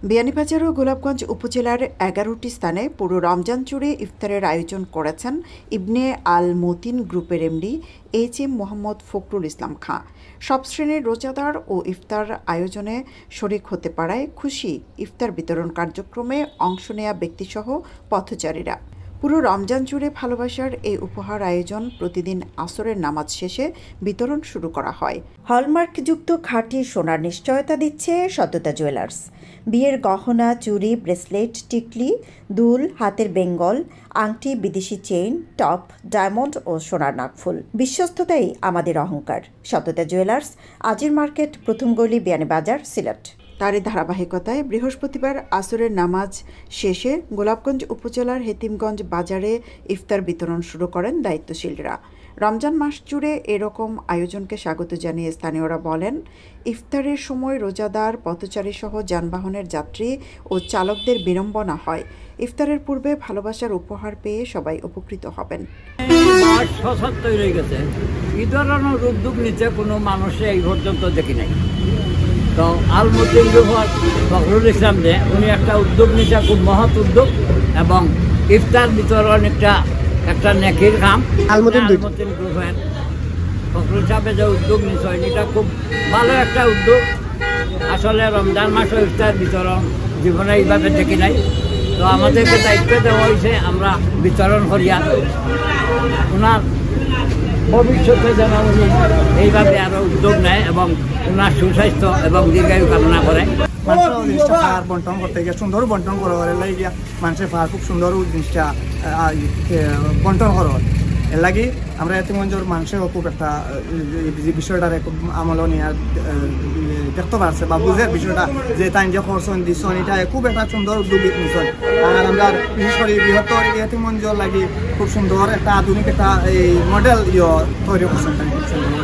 বিয়ানীবাজার ও গোলাপগঞ্জ উপজেলার ১১টি স্থানে পুরো রমজান জুড়ে ইফতারের আয়োজন করেছেন ইবনে আল মতিন গ্রুপের এমডি এইচ.এম. মোহাম্মদ ফখরুল ইসলাম খাঁ। সব শ্রেণীর রোজাদার ও ইফতার আয়োজনে শরিক হতে পারায় খুশি ইফতার বিতরণ কার্যক্রমে অংশ নেয়া ব্যক্তিসহ পথচারীরা। পুরো রমজান জুড়ে ভালোবাসার এই উপহার আয়োজন প্রতিদিন আসরের নামাজ শেষে বিতরণ শুরু করা হয়। হলমার্কযুক্ত খাঁটি সোনার নিশ্চয়তা দিচ্ছে সততা জুয়েলার্স। বিয়ের গহনা, চুড়ি, ব্রেসলেট, টিকলি, দুল, হাতের বেঙ্গল, আংটি, বিদেশি চেইন, টপ, ডায়মন্ড ও সোনার নাকফুল। বিশ্বস্ততাই আমাদের অহংকার। সততা জুয়েলার্স, আজির মার্কেট, প্রথম গলি, বিয়ানীবাজার, সিলেট। তারই ধারাবাহিকতায় বৃহস্পতিবার আসরের নামাজ শেষে গোলাপগঞ্জ উপজেলার হেতিমগঞ্জ বাজারে ইফতার বিতরণ শুরু করেন দায়িত্বশীলরা। রমজান মাস জুড়ে এরকম আয়োজনকে স্বাগত জানিয়ে স্থানীয়রা বলেন, ইফতারের সময় রোজাদার, পথচারী সহ যানবাহনের যাত্রী ও চালকদের বিড়ম্বনা হয়। ইফতারের পূর্বে ভালোবাসার উপহার পেয়ে সবাই উপকৃত হবেন। এই ধরনের উদ্যোগ নিতে কোনো মানুষে এই পর্যন্ত দেখি নাই। তো আল মতিন ফখরুল ইসলাম যে উনি একটা উদ্যোগ নিতে, খুব মহৎ উদ্যোগ, এবং ইফতার বিতরণ একটা নেকির কাম। আল মতিন গ্রুপের ফখরুল সাহেবের যে উদ্যোগ নিচ্ছে এটা খুব ভালো একটা উদ্যোগ। আসলে রমজান মাসে ইফতার বিতরণ জীবনে এইভাবে দেখি নাই। তো আমাদেরকে দায়িত্ব দেওয়া হয়েছে আমরা বিতরণ করিয়া ওনার ভবিষ্যতে যেন উনি এইভাবে আরো উদ্যোগ নেয় এবং ওনার সুস্বাস্থ্য এবং দীর্ঘায়ু কামনা করে। মানুষের জিনিসটা ফার বন্টন করতে গিয়ে সুন্দর বন্টন করা গিয়া মানুষের ফার খুব সুন্দর জিনিসটা বন্টন করা হয়। এর লাগি আমরা এতিমগঞ্জের মানুষেরও খুব একটা বিষয়টারে খুব আমল নিয়ে দেখতে পারছে বা বুঝের বিষয়টা যে তাই যে খরচন দিচ্ছেন এটা খুব একটা সুন্দর উদ্যোগ নিচ্ছেন। আর আমরা বিশেষ করে বৃহত্তর এতিমগঞ্জের লাগি খুব সুন্দর একটা আধুনিক একটা এই মডেল তৈরি করছেন। খুব সুন্দর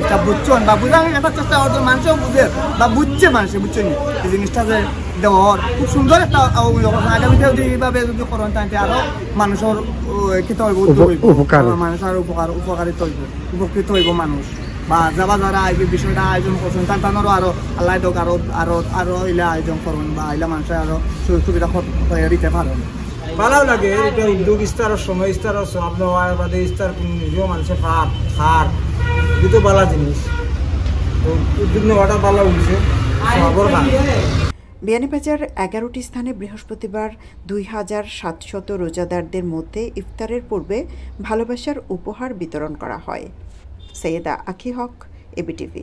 এটা বুঝছেন বা বুঝার একটা চেষ্টা করছেন, মানুষও বুঝে বা বুঝছে, মানুষে বুঝছেন এই জিনিসটা যে দেওয়ার খুব সুন্দর একটা আগামীতে যদি এইভাবে যদি করেন তাহলে আরো মানুষের মানুষের উপকারিত হইব, উপকৃত হইব মানুষ বা যারা এই বিষয়টা আয়োজন করছেন তাদেরও আরো আল্লাহ দোক আরো এলা আয়োজন করুন বা এলা মানুষের আরো সুযোগ সুবিধা দিতে পারেন। ভালো লাগে এটা উদ্যোগ। ইস্তারের সময় ইস্তারের সব নেওয়ার বাদে ইস্তার নিজেও মানুষের খার দুটো ভালো জিনিস, তো উদ্যোগ নেওয়াটা ভালো উঠছে সবর খান। বিয়ানীবাজার ১১টি স্থানে বৃহস্পতিবার ২,৭০০ রোজাদারদের মধ্যে ইফতারের পূর্বে ভালোবাসার উপহার বিতরণ করা হয়। সৈয়দা আখি হক, এবিটিভি।